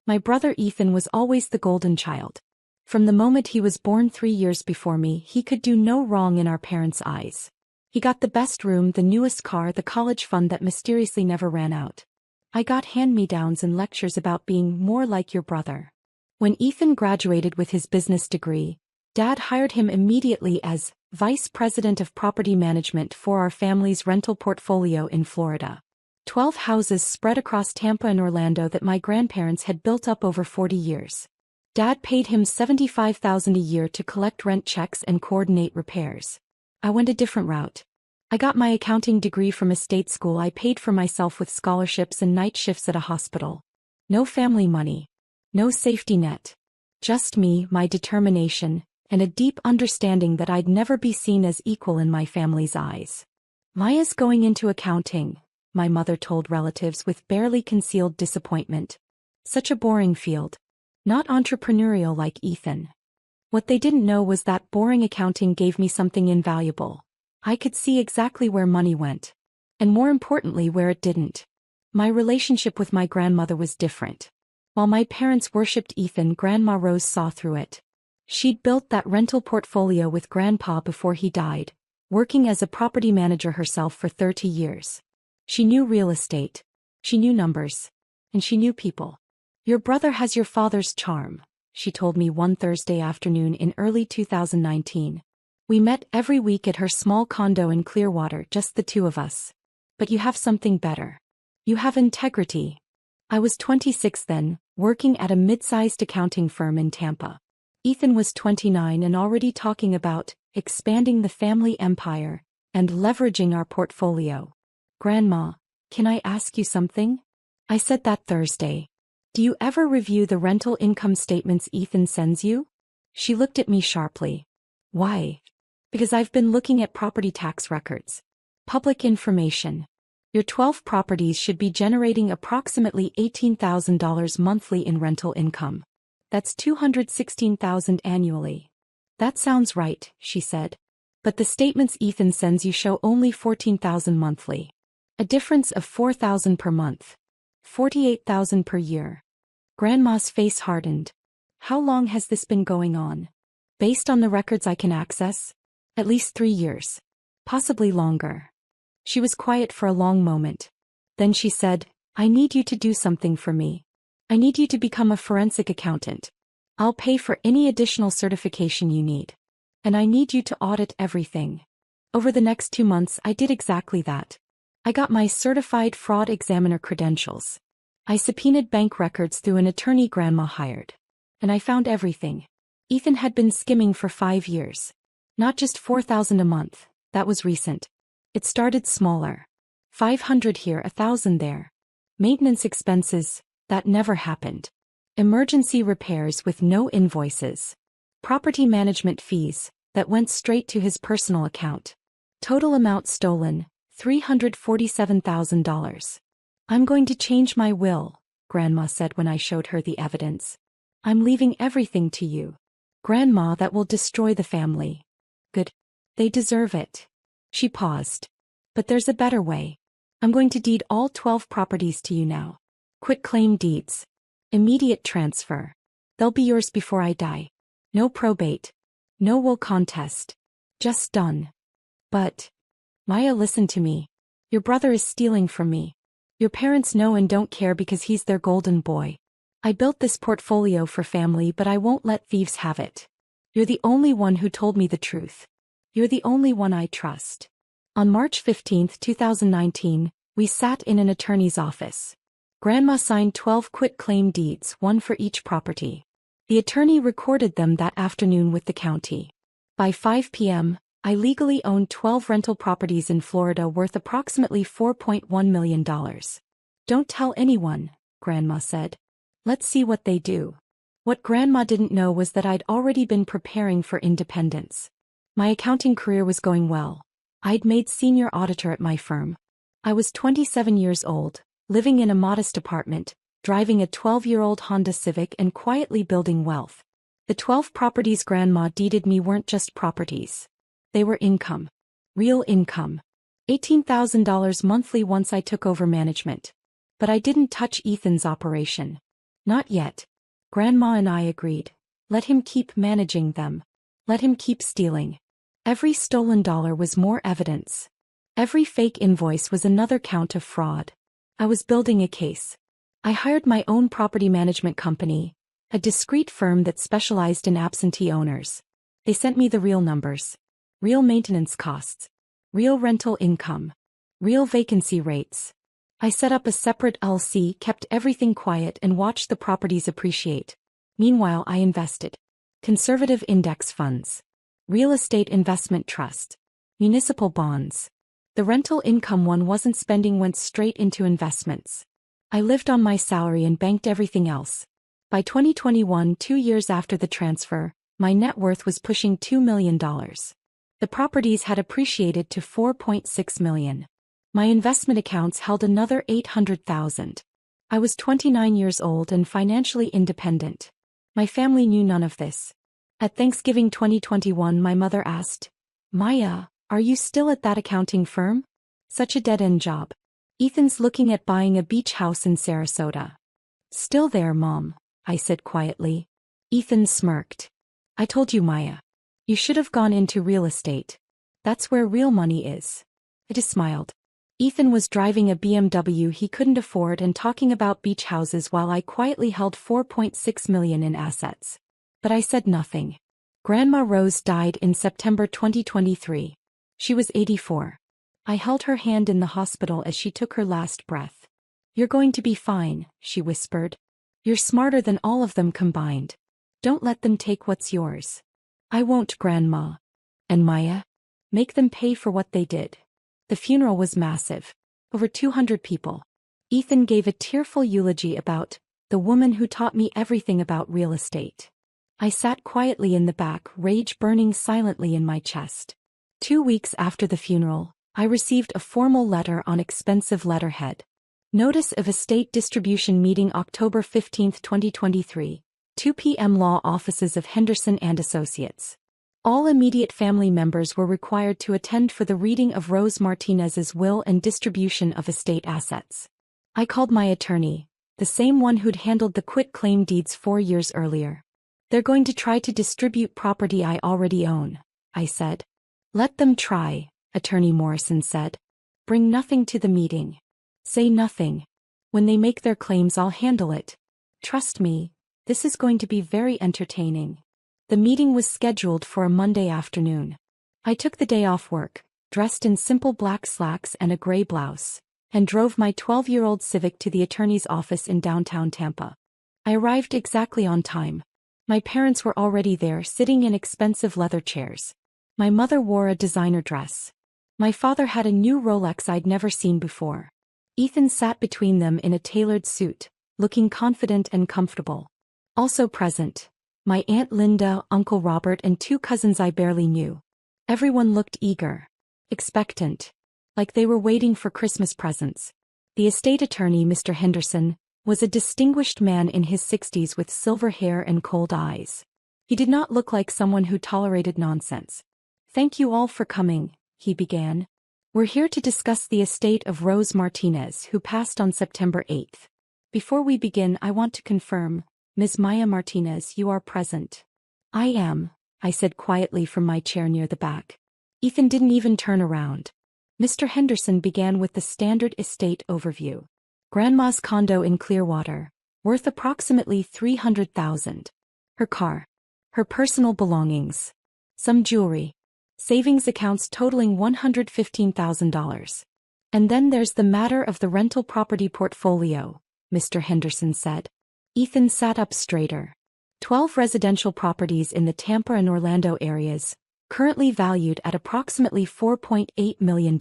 My brother Ethan was always the golden child. From the moment he was born 3 years before me, he could do no wrong in our parents' eyes. He got the best room, the newest car, the college fund that mysteriously never ran out. I got hand-me-downs and lectures about being more like your brother. When Ethan graduated with his business degree, Dad hired him immediately as Vice President of Property Management for our family's rental portfolio in Florida. 12 houses spread across Tampa and Orlando that my grandparents had built up over 40 years. Dad paid him $75,000 a year to collect rent checks and coordinate repairs. I went a different route. I got my accounting degree from a state school. I paid for myself with scholarships and night shifts at a hospital. No family money. No safety net. Just me, my determination, and a deep understanding that I'd never be seen as equal in my family's eyes. Maya's going into accounting, my mother told relatives with barely concealed disappointment. Such a boring field. Not entrepreneurial like Ethan. What they didn't know was that boring accounting gave me something invaluable. I could see exactly where money went. And more importantly, where it didn't. My relationship with my grandmother was different. While my parents worshipped Ethan, Grandma Rose saw through it. She'd built that rental portfolio with Grandpa before he died, working as a property manager herself for 30 years. She knew real estate. She knew numbers. And she knew people. Your brother has your father's charm, she told me one Thursday afternoon in early 2019. We met every week at her small condo in Clearwater, just the two of us. But you have something better. You have integrity. I was 26 then, working at a mid-sized accounting firm in Tampa. Ethan was 29 and already talking about expanding the family empire and leveraging our portfolio. Grandma, can I ask you something? I said that Thursday. Do you ever review the rental income statements Ethan sends you? She looked at me sharply. Why? Because I've been looking at property tax records. Public information. Your 12 properties should be generating approximately $18,000 monthly in rental income. That's $216,000 annually. That sounds right, she said. But the statements Ethan sends you show only $14,000 monthly. A difference of $4,000 per month. $48,000 per year. Grandma's face hardened. How long has this been going on? Based on the records I can access? At least 3 years. Possibly longer. She was quiet for a long moment. Then she said, I need you to do something for me. I need you to become a forensic accountant. I'll pay for any additional certification you need. And I need you to audit everything. Over the next 2 months, I did exactly that. I got my certified fraud examiner credentials. I subpoenaed bank records through an attorney Grandma hired. And I found everything. Ethan had been skimming for 5 years. Not just $4,000 a month, that was recent. It started smaller. 500 here, 1,000 there. Maintenance expenses, that never happened. Emergency repairs with no invoices. Property management fees, that went straight to his personal account. Total amount stolen, $347,000. I'm going to change my will, Grandma said when I showed her the evidence. I'm leaving everything to you. Grandma, that will destroy the family. Good. They deserve it. She paused. But there's a better way. I'm going to deed all 12 properties to you now. Quitclaim deeds. Immediate transfer. They'll be yours before I die. No probate. No will contest. Just done. But, Maya, listen to me. Your brother is stealing from me. Your parents know and don't care because he's their golden boy. I built this portfolio for family, but I won't let thieves have it. You're the only one who told me the truth. You're the only one I trust. On March 15, 2019, we sat in an attorney's office. Grandma signed 12 quitclaim deeds, one for each property. The attorney recorded them that afternoon with the county. By 5 p.m., I legally owned 12 rental properties in Florida worth approximately $4.1 million. Don't tell anyone, Grandma said. Let's see what they do. What Grandma didn't know was that I'd already been preparing for independence. My accounting career was going well. I'd made senior auditor at my firm. I was 27 years old, living in a modest apartment, driving a 12-year-old Honda Civic and quietly building wealth. The 12 properties Grandma deeded me weren't just properties. They were income. Real income. $18,000 monthly once I took over management. But I didn't touch Ethan's operation. Not yet. Grandma and I agreed. Let him keep managing them. Let him keep stealing. Every stolen dollar was more evidence. Every fake invoice was another count of fraud. I was building a case. I hired my own property management company, a discreet firm that specialized in absentee owners. They sent me the real numbers. Real maintenance costs. Real rental income. Real vacancy rates. I set up a separate LLC, kept everything quiet, and watched the properties appreciate. Meanwhile, I invested. Conservative index funds. Real estate investment trust. Municipal bonds. The rental income one wasn't spending went straight into investments. I lived on my salary and banked everything else. By 2021, 2 years after the transfer, my net worth was pushing $2 million. The properties had appreciated to $4.6 million. My investment accounts held another $800,000. I was 29 years old and financially independent. My family knew none of this. At Thanksgiving 2021, my mother asked, "Maya, are you still at that accounting firm? Such a dead-end job. Ethan's looking at buying a beach house in Sarasota." "Still there, Mom," I said quietly. Ethan smirked. "I told you, Maya. You should have gone into real estate. That's where real money is." I just smiled. Ethan was driving a BMW he couldn't afford and talking about beach houses while I quietly held $4.6 million in assets. But I said nothing. Grandma Rose died in September 2023. She was 84. I held her hand in the hospital as she took her last breath. "You're going to be fine," she whispered. "You're smarter than all of them combined. Don't let them take what's yours." "I won't, Grandma." "And Maya? Make them pay for what they did." The funeral was massive. Over 200 people. Ethan gave a tearful eulogy about the woman who taught me everything about real estate. I sat quietly in the back, rage burning silently in my chest. 2 weeks after the funeral, I received a formal letter on expensive letterhead. Notice of estate distribution meeting October 15, 2023, 2 p.m. Law Offices of Henderson and Associates. All immediate family members were required to attend for the reading of Rose Martinez's will and distribution of estate assets. I called my attorney, the same one who'd handled the quitclaim deeds 4 years earlier. "They're going to try to distribute property I already own," I said. "Let them try," Attorney Morrison said. "Bring nothing to the meeting. Say nothing. When they make their claims, I'll handle it. Trust me, this is going to be very entertaining." The meeting was scheduled for a Monday afternoon. I took the day off work, dressed in simple black slacks and a gray blouse, and drove my 12-year-old Civic to the attorney's office in downtown Tampa. I arrived exactly on time. My parents were already there, sitting in expensive leather chairs. My mother wore a designer dress. My father had a new Rolex I'd never seen before. Ethan sat between them in a tailored suit, looking confident and comfortable. Also present, my Aunt Linda, Uncle Robert, and 2 cousins I barely knew. Everyone looked eager, expectant, like they were waiting for Christmas presents. The estate attorney, Mr. Henderson, was a distinguished man in his 60s with silver hair and cold eyes. He did not look like someone who tolerated nonsense. "Thank you all for coming," he began. "We're here to discuss the estate of Rose Martinez, who passed on September 8th. Before we begin, I want to confirm, Ms. Maya Martinez, you are present." "I am," I said quietly from my chair near the back. Ethan didn't even turn around. Mr. Henderson began with the standard estate overview. Grandma's condo in Clearwater, worth approximately $300,000. Her car. Her personal belongings. Some jewelry. Savings accounts totaling $115,000. "And then there's the matter of the rental property portfolio," Mr. Henderson said. Ethan sat up straighter. 12 residential properties in the Tampa and Orlando areas, currently valued at approximately $4.8 million.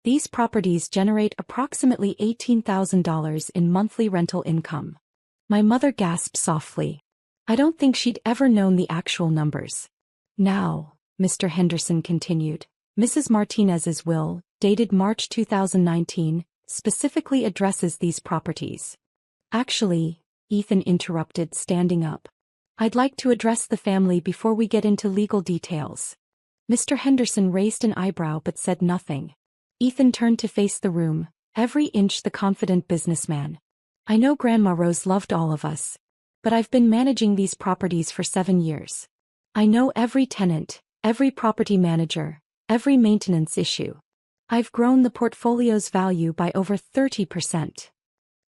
These properties generate approximately $18,000 in monthly rental income. My mother gasped softly. I don't think she'd ever known the actual numbers. "Now," Mr. Henderson continued, "Mrs. Martinez's will, dated March 2019, specifically addresses these properties." "Actually," Ethan interrupted, standing up, "I'd like to address the family before we get into legal details." Mr. Henderson raised an eyebrow but said nothing. Ethan turned to face the room, every inch the confident businessman. I know Grandma Rose loved all of us, but I've been managing these properties for 7 years. I know every tenant, every property manager, every maintenance issue. I've grown the portfolio's value by over 30%.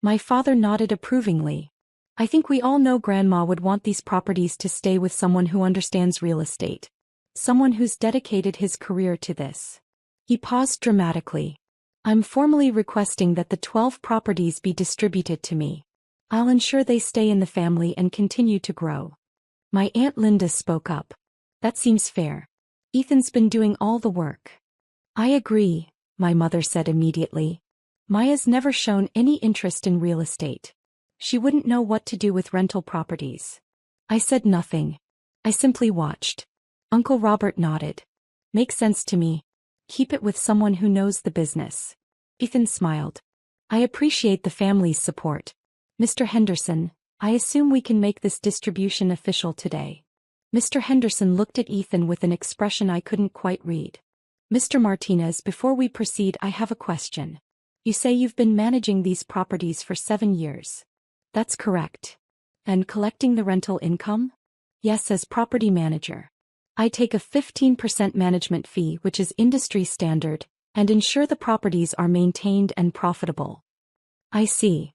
My father nodded approvingly. I think we all know Grandma would want these properties to stay with someone who understands real estate. Someone who's dedicated his career to this. He paused dramatically. I'm formally requesting that the 12 properties be distributed to me. I'll ensure they stay in the family and continue to grow. My Aunt Linda spoke up. That seems fair. Ethan's been doing all the work. I agree, my mother said immediately. Maya's never shown any interest in real estate. She wouldn't know what to do with rental properties. I said nothing. I simply watched. Uncle Robert nodded. Makes sense to me. Keep it with someone who knows the business. Ethan smiled. I appreciate the family's support. Mr. Henderson, I assume we can make this distribution official today. Mr. Henderson looked at Ethan with an expression I couldn't quite read. Mr. Martinez, before we proceed, I have a question. You say you've been managing these properties for 7 years. That's correct. And collecting the rental income? Yes, as property manager. I take a 15% management fee, which is industry standard, and ensure the properties are maintained and profitable. I see.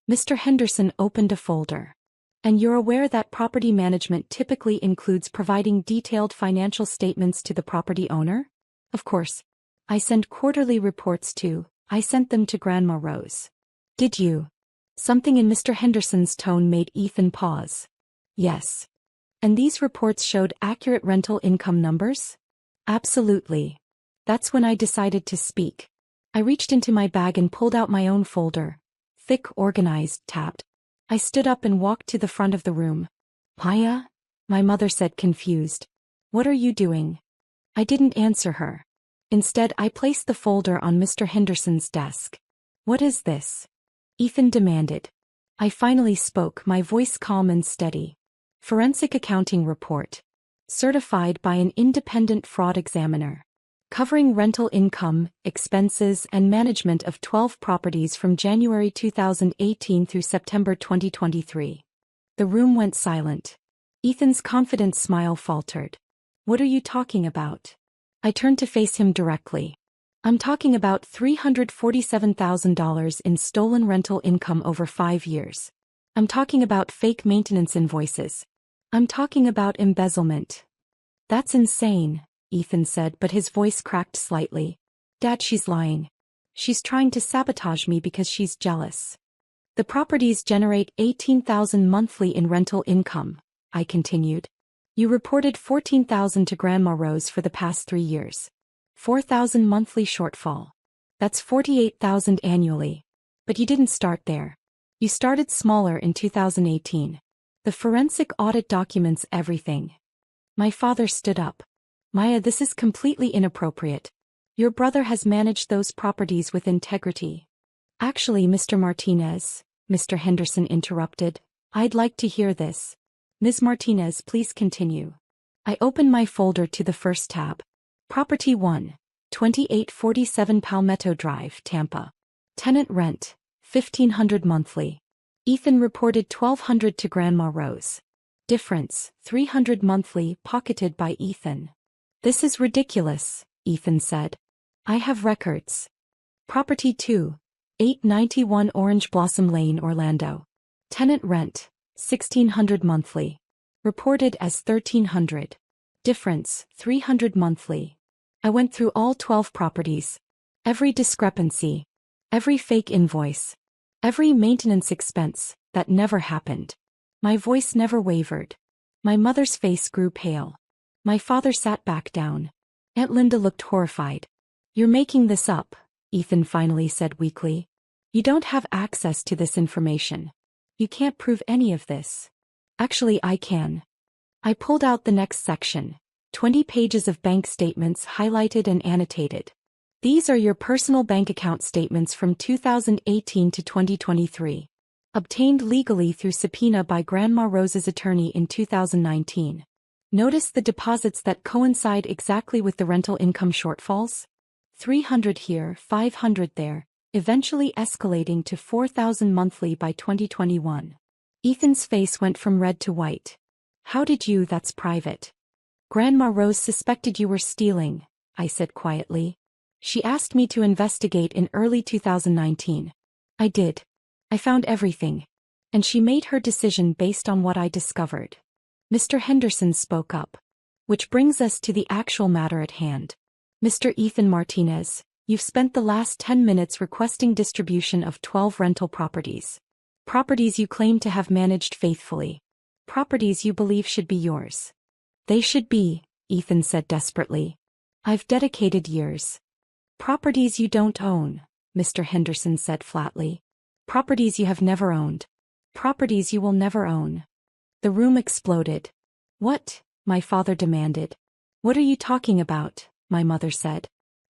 Mr. Henderson opened a folder. And you're aware that property management typically includes providing detailed financial statements to the property owner? Of course. I send quarterly reports too. I sent them to Grandma Rose. Did you? Something in Mr. Henderson's tone made Ethan pause. Yes. And these reports showed accurate rental income numbers? Absolutely. That's when I decided to speak. I reached into my bag and pulled out my own folder. Thick, organized, tabbed. I stood up and walked to the front of the room. Maya? My mother said, confused. What are you doing? I didn't answer her. Instead, I placed the folder on Mr. Henderson's desk. What is this? Ethan demanded. I finally spoke, my voice calm and steady. Forensic accounting report. Certified by an independent fraud examiner. Covering rental income, expenses, and management of 12 properties from January 2018 through September 2023. The room went silent. Ethan's confident smile faltered. What are you talking about? I turned to face him directly. I'm talking about $347,000 in stolen rental income over 5 years. I'm talking about fake maintenance invoices. I'm talking about embezzlement. That's insane, Ethan said, but his voice cracked slightly. Dad, she's lying. She's trying to sabotage me because she's jealous. The properties generate $18,000 monthly in rental income, I continued. You reported $14,000 to Grandma Rose for the past 3 years. $4,000 monthly shortfall. That's $48,000 annually. But you didn't start there. You started smaller in 2018. The forensic audit documents everything. My father stood up. Maya, this is completely inappropriate. Your brother has managed those properties with integrity. Actually, Mr. Martinez, Mr. Henderson interrupted, I'd like to hear this. Ms. Martinez, please continue. I opened my folder to the first tab. Property 1, 2847 Palmetto Drive, Tampa. Tenant rent, $1,500 monthly. Ethan reported $1,200 to Grandma Rose. Difference, $300 monthly, pocketed by Ethan. This is ridiculous, Ethan said. I have records. Property 2, 891 Orange Blossom Lane, Orlando. Tenant rent, $1,600 monthly. Reported as $1,300. Difference, $300 monthly. I went through all 12 properties. Every discrepancy. Every fake invoice. Every maintenance expense, that never happened. My voice never wavered. My mother's face grew pale. My father sat back down. Aunt Linda looked horrified. You're making this up, Ethan finally said weakly. You don't have access to this information. You can't prove any of this. Actually, I can. I pulled out the next section. 20 pages of bank statements highlighted and annotated. These are your personal bank account statements from 2018 to 2023. Obtained legally through subpoena by Grandma Rose's attorney in 2019. Notice the deposits that coincide exactly with the rental income shortfalls? $300 here, $500 there, eventually escalating to $4,000 monthly by 2021. Ethan's face went from red to white. How did you? That's private. Grandma Rose suspected you were stealing, I said quietly. She asked me to investigate in early 2019. I did. I found everything. And she made her decision based on what I discovered. Mr. Henderson spoke up. Which brings us to the actual matter at hand. Mr. Ethan Martinez, you've spent the last 10 minutes requesting distribution of 12 rental properties. Properties you claim to have managed faithfully. Properties you believe should be yours. They should be, Ethan said desperately. I've dedicated years. Properties you don't own, Mr. Henderson said flatly. Properties you have never owned. Properties you will never own. The room exploded. What? My father demanded. What are you talking about? My mother said.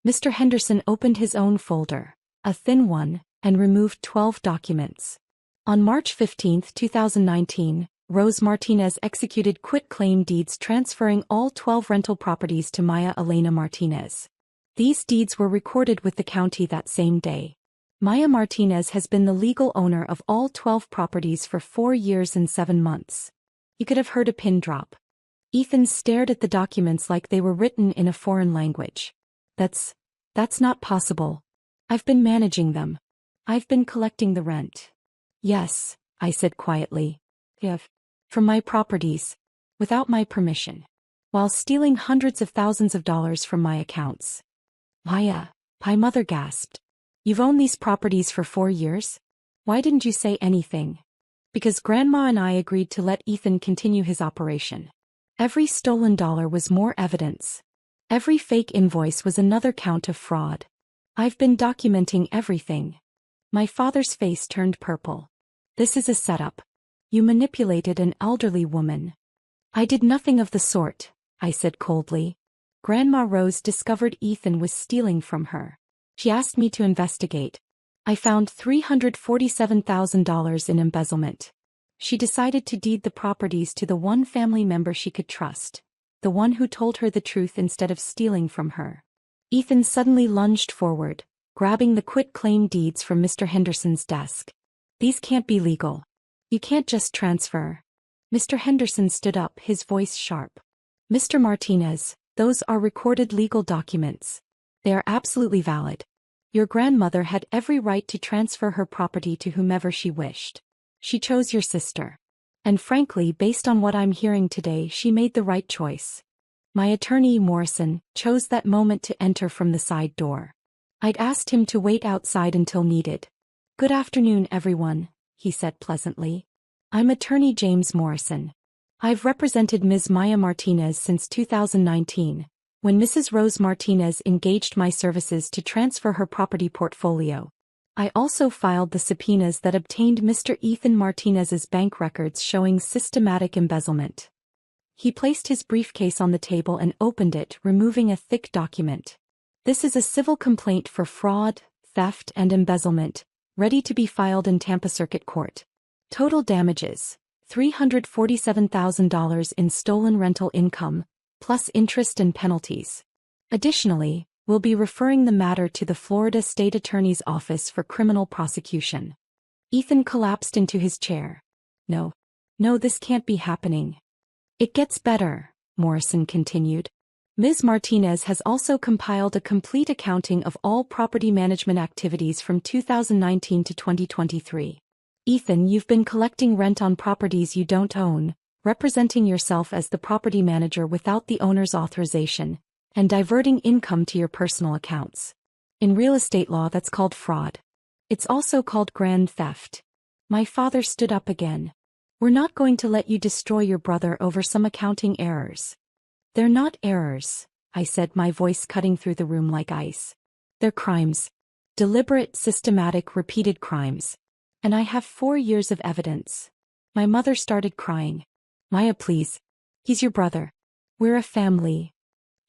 Mr. Henderson opened his own folder, a thin one, and removed 12 documents. On March 15, 2019, Rose Martinez executed quitclaim deeds transferring all 12 rental properties to Maya Elena Martinez. These deeds were recorded with the county that same day. Maya Martinez has been the legal owner of all 12 properties for 4 years and 7 months. You could have heard a pin drop. Ethan stared at the documents like they were written in a foreign language. That's not possible. I've been managing them. I've been collecting the rent. Yes, I said quietly. From my properties. Without my permission. While stealing hundreds of thousands of dollars from my accounts. Maya, my mother gasped. You've owned these properties for 4 years? Why didn't you say anything? Because Grandma and I agreed to let Ethan continue his operation. Every stolen dollar was more evidence. Every fake invoice was another count of fraud. I've been documenting everything. My father's face turned purple. This is a setup. You manipulated an elderly woman. I did nothing of the sort, I said coldly. Grandma Rose discovered Ethan was stealing from her. She asked me to investigate. I found $347,000 in embezzlement. She decided to deed the properties to the one family member she could trust, the one who told her the truth instead of stealing from her. Ethan suddenly lunged forward, grabbing the quitclaim deeds from Mr. Henderson's desk. These can't be legal. You can't just transfer. Mr. Henderson stood up, his voice sharp. Mr. Martinez, those are recorded legal documents. They are absolutely valid. Your grandmother had every right to transfer her property to whomever she wished. She chose your sister. And frankly, based on what I'm hearing today, she made the right choice. My attorney, Morrison, chose that moment to enter from the side door. I'd asked him to wait outside until needed. Good afternoon, everyone, he said pleasantly. I'm attorney James Morrison. I've represented Ms. Maya Martinez since 2019, when Mrs. Rose Martinez engaged my services to transfer her property portfolio. I also filed the subpoenas that obtained Mr. Ethan Martinez's bank records showing systematic embezzlement. He placed his briefcase on the table and opened it, removing a thick document. This is a civil complaint for fraud, theft, and embezzlement, ready to be filed in Tampa Circuit Court. Total damages, $347,000 in stolen rental income, plus interest and penalties. Additionally, we'll be referring the matter to the Florida State Attorney's Office for criminal prosecution. Ethan collapsed into his chair. No, this can't be happening. It gets better, Morrison continued. Ms. Martinez has also compiled a complete accounting of all property management activities from 2019 to 2023. Ethan, you've been collecting rent on properties you don't own, representing yourself as the property manager without the owner's authorization, and diverting income to your personal accounts. In real estate law, that's called fraud. It's also called grand theft. My father stood up again. We're not going to let you destroy your brother over some accounting errors. They're not errors, I said, my voice cutting through the room like ice. They're crimes. Deliberate, systematic, repeated crimes. And I have 4 years of evidence. My mother started crying. Maya, please. He's your brother. We're a family.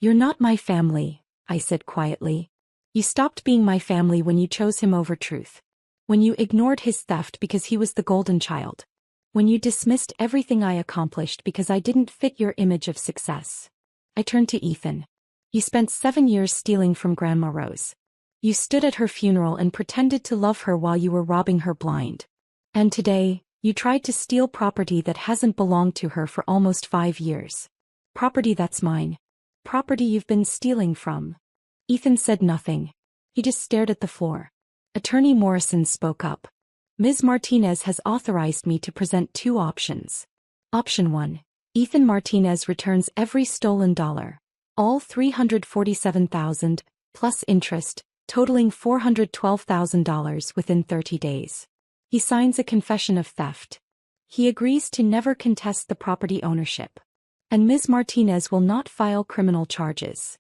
You're not my family, I said quietly. You stopped being my family when you chose him over truth. When you ignored his theft because he was the golden child. When you dismissed everything I accomplished because I didn't fit your image of success. I turned to Ethan. You spent 7 years stealing from Grandma Rose. You stood at her funeral and pretended to love her while you were robbing her blind. And today, you tried to steal property that hasn't belonged to her for almost 5 years. Property that's mine. Property you've been stealing from. Ethan said nothing. He just stared at the floor. Attorney Morrison spoke up. Ms. Martinez has authorized me to present 2 options. Option 1. Ethan Martinez returns every stolen dollar. All $347,000, plus interest, totaling $412,000 within 30 days. He signs a confession of theft. He agrees to never contest the property ownership. And Ms. Martinez will not file criminal charges.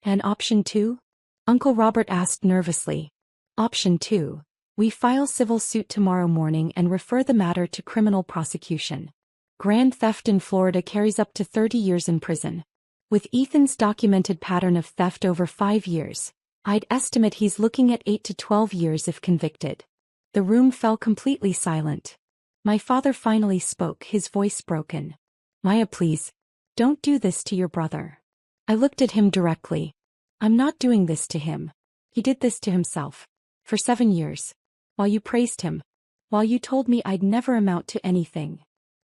And option 2? Uncle Robert asked nervously. Option 2. We file civil suit tomorrow morning and refer the matter to criminal prosecution. Grand theft in Florida carries up to 30 years in prison. With Ethan's documented pattern of theft over 5 years, I'd estimate he's looking at 8 to 12 years if convicted. The room fell completely silent. My father finally spoke, his voice broken. Maya, please, don't do this to your brother. I looked at him directly. I'm not doing this to him. He did this to himself. For 7 years. While you praised him. While you told me I'd never amount to anything.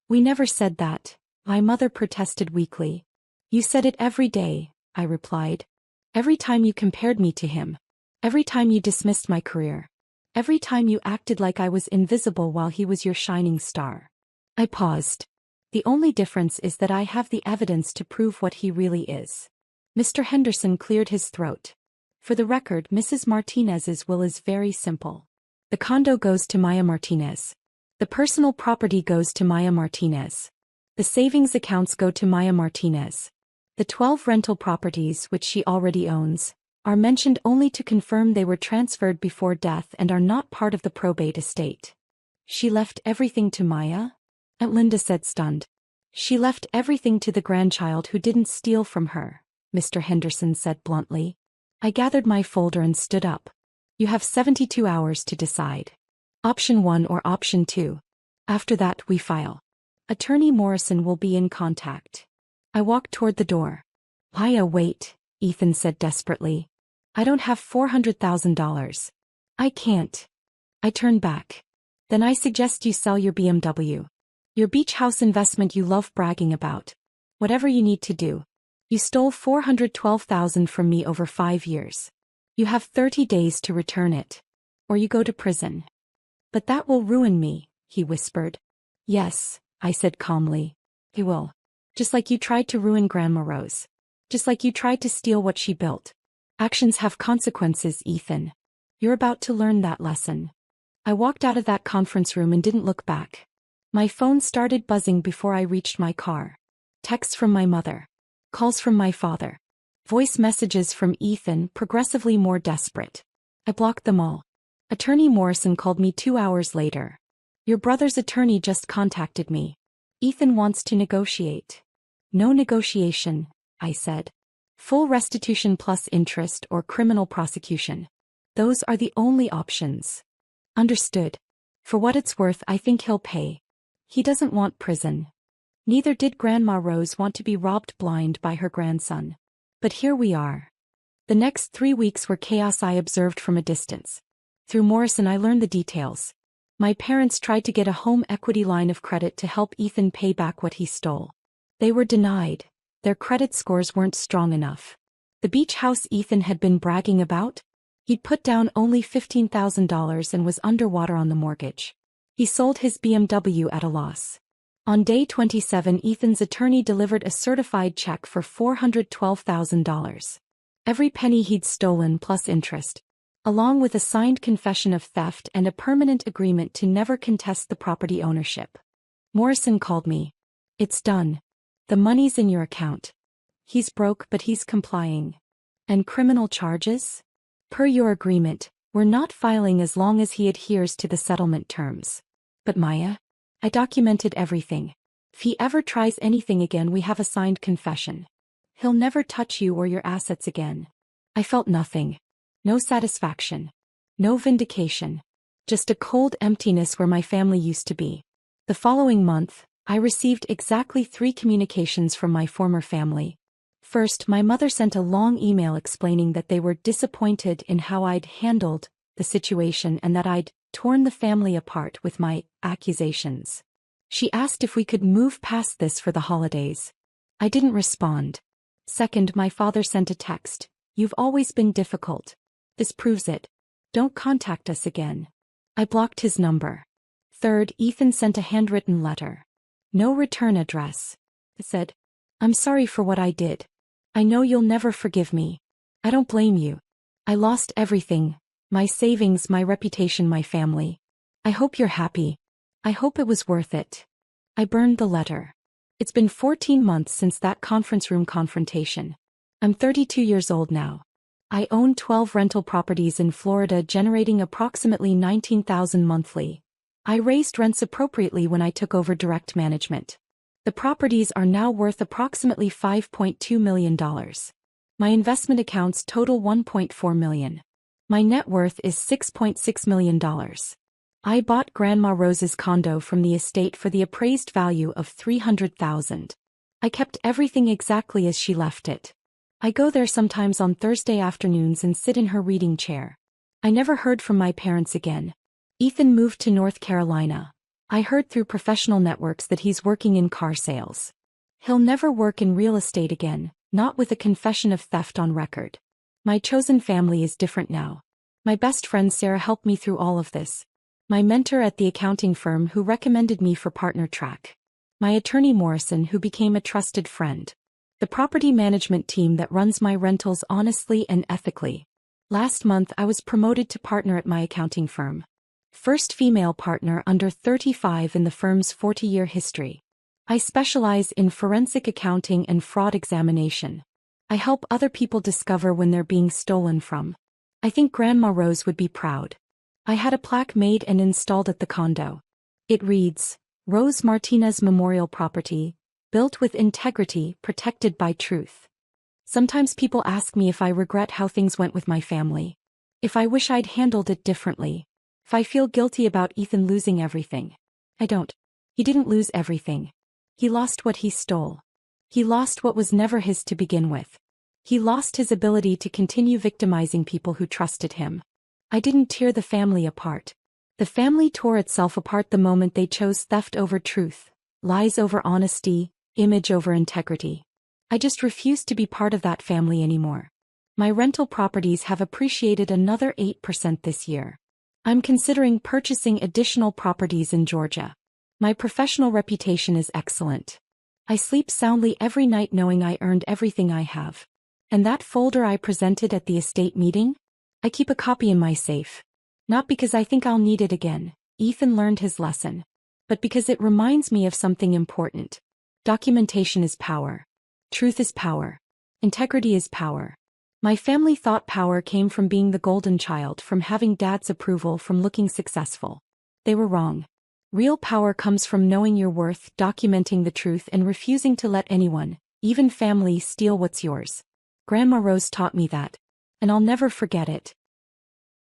We never said that, my mother protested weakly. You said it every day, I replied. Every time you compared me to him. Every time you dismissed my career. Every time you acted like I was invisible while he was your shining star. I paused. The only difference is that I have the evidence to prove what he really is. Mr. Henderson cleared his throat. For the record, Mrs. Martinez's will is very simple. The condo goes to Maya Martinez. The personal property goes to Maya Martinez. The savings accounts go to Maya Martinez. The 12 rental properties, which she already owns, are mentioned only to confirm they were transferred before death and are not part of the probate estate. She left everything to Maya? Aunt Linda said, stunned. She left everything to the grandchild who didn't steal from her, Mr. Henderson said bluntly. I gathered my folder and stood up. You have 72 hours to decide. Option 1 or option 2. After that, we file. Attorney Morrison will be in contact. I walked toward the door. Maya, wait, Ethan said desperately. I don't have $400,000. I can't. I turned back. Then I suggest you sell your BMW. Your beach house investment you love bragging about. Whatever you need to do. You stole $412,000 from me over 5 years. You have 30 days to return it. Or you go to prison. But that will ruin me, he whispered. Yes, I said calmly. It will. Just like you tried to ruin Grandma Rose. Just like you tried to steal what she built. Actions have consequences, Ethan. You're about to learn that lesson. I walked out of that conference room and didn't look back. My phone started buzzing before I reached my car. Texts from my mother. Calls from my father. Voice messages from Ethan, progressively more desperate. I blocked them all. Attorney Morrison called me 2 hours later. Your brother's attorney just contacted me. Ethan wants to negotiate. No negotiation, I said. Full restitution plus interest or criminal prosecution. Those are the only options. Understood. For what it's worth, I think he'll pay. He doesn't want prison. Neither did Grandma Rose want to be robbed blind by her grandson. But here we are. The next 3 weeks were chaos I observed from a distance. Through Morrison I learned the details. My parents tried to get a home equity line of credit to help Ethan pay back what he stole. They were denied. Their credit scores weren't strong enough. The beach house Ethan had been bragging about? He'd put down only $15,000 and was underwater on the mortgage. He sold his BMW at a loss. On day 27, Ethan's attorney delivered a certified check for $412,000. Every penny he'd stolen plus interest. Along with a signed confession of theft and a permanent agreement to never contest the property ownership. Morrison called me. It's done. The money's in your account. He's broke, but he's complying. And criminal charges? Per your agreement, we're not filing as long as he adheres to the settlement terms. But Maya? I documented everything. If he ever tries anything again, we have a signed confession. He'll never touch you or your assets again. I felt nothing. No satisfaction. No vindication. Just a cold emptiness where my family used to be. The following month, I received exactly 3 communications from my former family. First, my mother sent a long email explaining that they were disappointed in how I'd handled the situation and that I'd torn the family apart with my accusations. She asked if we could move past this for the holidays. I didn't respond. Second, my father sent a text. You've always been difficult. This proves it. Don't contact us again. I blocked his number. Third, Ethan sent a handwritten letter. No return address. It said, I'm sorry for what I did. I know you'll never forgive me. I don't blame you. I lost everything. My savings, my reputation, my family. I hope you're happy. I hope it was worth it. I burned the letter. It's been 14 months since that conference room confrontation. I'm 32 years old now. I own 12 rental properties in Florida generating approximately $19,000 monthly. I raised rents appropriately when I took over direct management. The properties are now worth approximately $5.2 million. My investment accounts total $1.4 million. My net worth is $6.6 million. I bought Grandma Rose's condo from the estate for the appraised value of $300,000. I kept everything exactly as she left it. I go there sometimes on Thursday afternoons and sit in her reading chair. I never heard from my parents again. Ethan moved to North Carolina. I heard through professional networks that he's working in car sales. He'll never work in real estate again, not with a confession of theft on record. My chosen family is different now. My best friend Sarah helped me through all of this. My mentor at the accounting firm who recommended me for partner track. My attorney Morrison who became a trusted friend. The property management team that runs my rentals honestly and ethically. Last month I was promoted to partner at my accounting firm. First female partner under 35 in the firm's 40-year history. I specialize in forensic accounting and fraud examination. I help other people discover when they're being stolen from. I think Grandma Rose would be proud. I had a plaque made and installed at the condo. It reads, Rose Martinez Memorial Property, built with integrity, protected by truth. Sometimes people ask me if I regret how things went with my family. If I wish I'd handled it differently. If I feel guilty about Ethan losing everything. I don't. He didn't lose everything. He lost what he stole. He lost what was never his to begin with. He lost his ability to continue victimizing people who trusted him. I didn't tear the family apart. The family tore itself apart the moment they chose theft over truth, lies over honesty, image over integrity. I just refused to be part of that family anymore. My rental properties have appreciated another 8% this year. I'm considering purchasing additional properties in Georgia. My professional reputation is excellent. I sleep soundly every night knowing I earned everything I have. And that folder I presented at the estate meeting? I keep a copy in my safe. Not because I think I'll need it again. Ethan learned his lesson. But because it reminds me of something important. Documentation is power. Truth is power. Integrity is power. My family thought power came from being the golden child, from having dad's approval, from looking successful. They were wrong. Real power comes from knowing your worth, documenting the truth, and refusing to let anyone, even family, steal what's yours. Grandma Rose taught me that. And I'll never forget it.